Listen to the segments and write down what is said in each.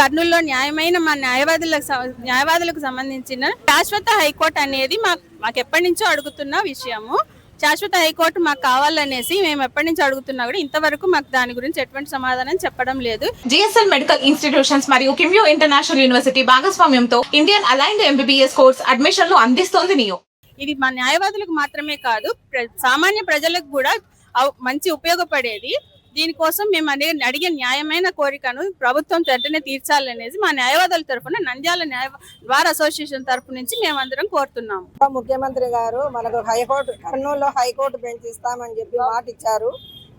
కర్నూలులో మా న్యాయవాదులకు సంబంధించిన శాశ్వత హైకోర్టు అనేది మాకు ఎప్పటి నుంచో అడుగుతున్న విషయము. శాశ్వత హైకోర్టు మాకు కావాలనేసి మేము ఎప్పటి నుంచి అడుగుతున్నా కూడా ఇంతవరకు మాకు దాని గురించి ఎటువంటి సమాధానం చెప్పడం లేదు. జిఎస్ఎల్ మెడికల్ ఇన్స్టిట్యూషన్స్ మరియు కిమ్యూ ఇంటర్నేషనల్ యూనివర్సిటీ భాగస్వామ్యంతో ఇండియన్ అలైన్డ్ ఎంబీబీఎస్ కోర్స్ అడ్మిషన్లు అందిస్తోంది నియో. ఇది మా న్యాయవాదులకు మాత్రమే కాదు, సామాన్య ప్రజలకు కూడా మంచి ఉపయోగపడేది. దీనికోసం మేము అడిగే న్యాయమైన కోరికను ప్రభుత్వం వెంటనే తీర్చాలనేది మా న్యాయవాదుల తరఫున నంద్యాల బార్ అసోసియేషన్ తరఫు నుంచి మేమందరం కోరుతున్నాము. ముఖ్యమంత్రి గారు మనకు కర్నూలులో హైకోర్టు బెంచ్ ఇస్తామని చెప్పి మాట ఇచ్చారు.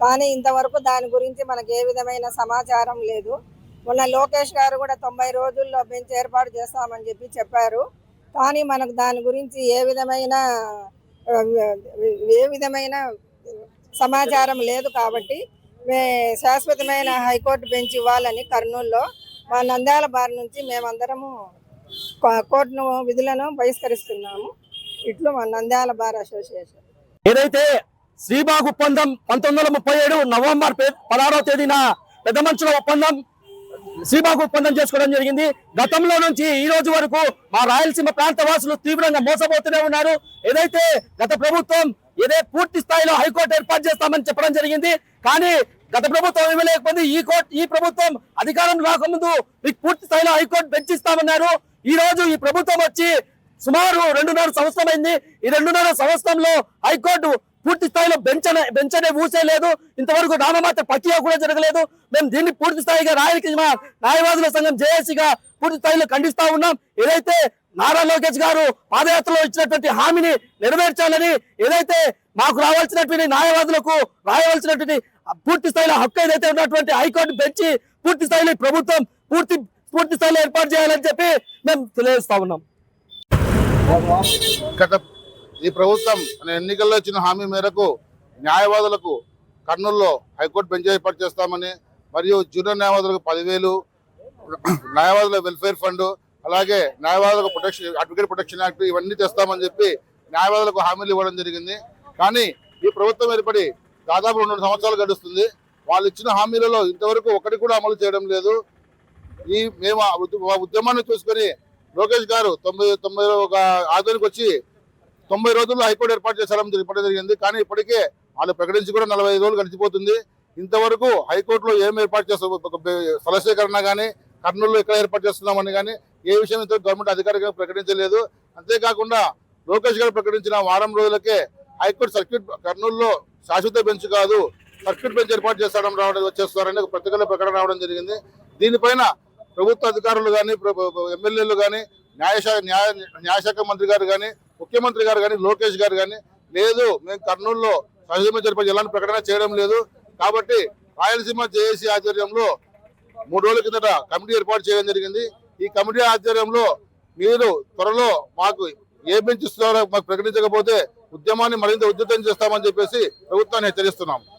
కానీ ఇంతవరకు దాని గురించి మనకు ఏ విధమైన సమాచారం లేదు. మొన్న లోకేష్ గారు కూడా 90 రోజుల్లో బెంచ్ ఏర్పాటు చేస్తామని చెప్పారు. కానీ మనకు దాని గురించి ఏ విధమైన సమాచారం లేదు. కాబట్టి శాశ్వతమైన హైకోర్టు బెంచ్ ఇవ్వాలని కర్నూలులో మా నంద్యాల బార్ నుంచి మేమందరము కోర్టును విధులను బహిష్కరిస్తున్నాము. ఇట్లు మా నంద్యాల బార్ అసోసియేషన్. ఏదైతే శ్రీబాగ్ ఒప్పందం 1937 నవంబర్ 16వ తేదీన పెద్ద మనుషుల ఒప్పందం శ్రీబాగ్ ఒప్పందం చేసుకోవడం జరిగింది. గతంలో నుంచి ఈ రోజు వరకు మా రాయలసీమ ప్రాంత వాసులు తీవ్రంగా మోసపోతూనే ఉన్నారు. ఏదైతే గత ప్రభుత్వం పూర్తి స్థాయిలో హైకోర్టు ఏర్పాటు చేస్తామని చెప్పడం జరిగింది. కానీ గత ప్రభుత్వం ఇవ్వలేకపోతే ఈ ప్రభుత్వం అధికారం రాకముందు మీకు పూర్తి స్థాయిలో హైకోర్టు బెంచ్ ఇస్తామన్నారు. ఈ రోజు ఈ ప్రభుత్వం వచ్చి సుమారు 2.5 సంవత్సరం అయింది. ఈ 2.5 సంవత్సరంలో హైకోర్టు పూర్తి స్థాయిలో బెంచ్ అనే ఊసే లేదు. ఇంతవరకు నామమాత్ర ప్రక్రియ కూడా జరగలేదు. మేము దీన్ని పూర్తి స్థాయిగా రాయలసీమ న్యాయవాదుల సంఘం జేఏసీగా పూర్తి స్థాయిలో ఖండిస్తా ఉన్నాం. ఏదైతే నారా లోకేష్ గారు పాదయాత్రలో ఇచ్చినటువంటి హామీని నెరవేర్చాలని, ఏదైతే మాకు రావాల్సినటువంటి న్యాయవాదులకు రాయవలసినటువంటి పూర్తి స్థాయిలో హక్కు ఏదైతే ఉన్నటువంటి హైకోర్టు బెంచ్ పూర్తి స్థాయిలో ప్రభుత్వం పూర్తి స్థాయిలో ఏర్పాటు చేయాలని చెప్పి మేము తెలియజేస్తా ఉన్నాం. ఈ ప్రభుత్వం ఎన్నికల్లో ఇచ్చిన హామీ మేరకు న్యాయవాదులకు కర్నూలులో హైకోర్టు బెంచ్ ఏర్పాటు చేస్తామని, మరియు జూనియర్ న్యాయవాదులకు 10,000, న్యాయవాదుల వెల్ఫేర్ ఫండ్, అలాగే న్యాయవాదులకు అడ్వకేట్ ప్రొటెక్షన్ యాక్ట్ ఇవన్నీ తెస్తామని చెప్పి న్యాయవాదులకు హామీలు ఇవ్వడం జరిగింది. కానీ ఈ ప్రభుత్వం ఏర్పడి దాదాపు 2 సంవత్సరాలు గడుస్తుంది. వాళ్ళు ఇచ్చిన హామీలలో ఇంతవరకు ఒకటి కూడా అమలు చేయడం లేదు. మేము ఉద్యమాన్ని చూసుకొని లోకేష్ గారు 90 ఒక ఆధ్వర్యానికి వచ్చి 90 రోజుల్లో హైకోర్టు ఏర్పాటు చేశారని చెప్పడం జరిగింది. కానీ ఇప్పటికే వాళ్ళు ప్రకటించి కూడా 45 రోజులు గడిచిపోతుంది. ఇంతవరకు హైకోర్టులో ఏం ఏర్పాటు చేస్తాం, స్థలసేకరణ కానీ కర్నూలులో ఎక్కడ ఏర్పాటు చేస్తున్నామని కానీ ఏ విషయం గవర్నమెంట్ అధికారికంగా ప్రకటించలేదు. అంతేకాకుండా లోకేష్ గారు ప్రకటించిన వారం రోజులకే హైకోర్టు కర్నూలులో శాశ్వత బెంచ్ కాదు సర్క్యూట్ బెంచ్ ఏర్పాటు చేస్తారని పత్రికల్లో ప్రకటన రావడం జరిగింది. దీనిపైన ప్రభుత్వ అధికారులు కానీ ఎమ్మెల్యేలు కానీ న్యాయశాఖ మంత్రి గారు కానీ ముఖ్యమంత్రి గారు కానీ లోకేష్ గారు కానీ లేదు, మేము కర్నూలులో శాశ్వత బెంచ్ ఏర్పాటు ఎలాంటి ప్రకటన చేయడం లేదు. కాబట్టి రాయలసీమ జేఏసీ ఆధ్వర్యంలో 3 రోజుల కిందట కమిటీ ఏర్పాటు చేయడం జరిగింది. ఈ కమిటీ ఆధ్వర్యంలో మీరు త్వరలో మాకు ఏ బెంచ్ ఇస్తున్నారో మాకు ప్రకటించకపోతే ఉద్యమాన్ని మరింత ఉధృతం చేస్తామని చెప్పేసి ప్రభుత్వాన్ని హెచ్చరిస్తున్నాం.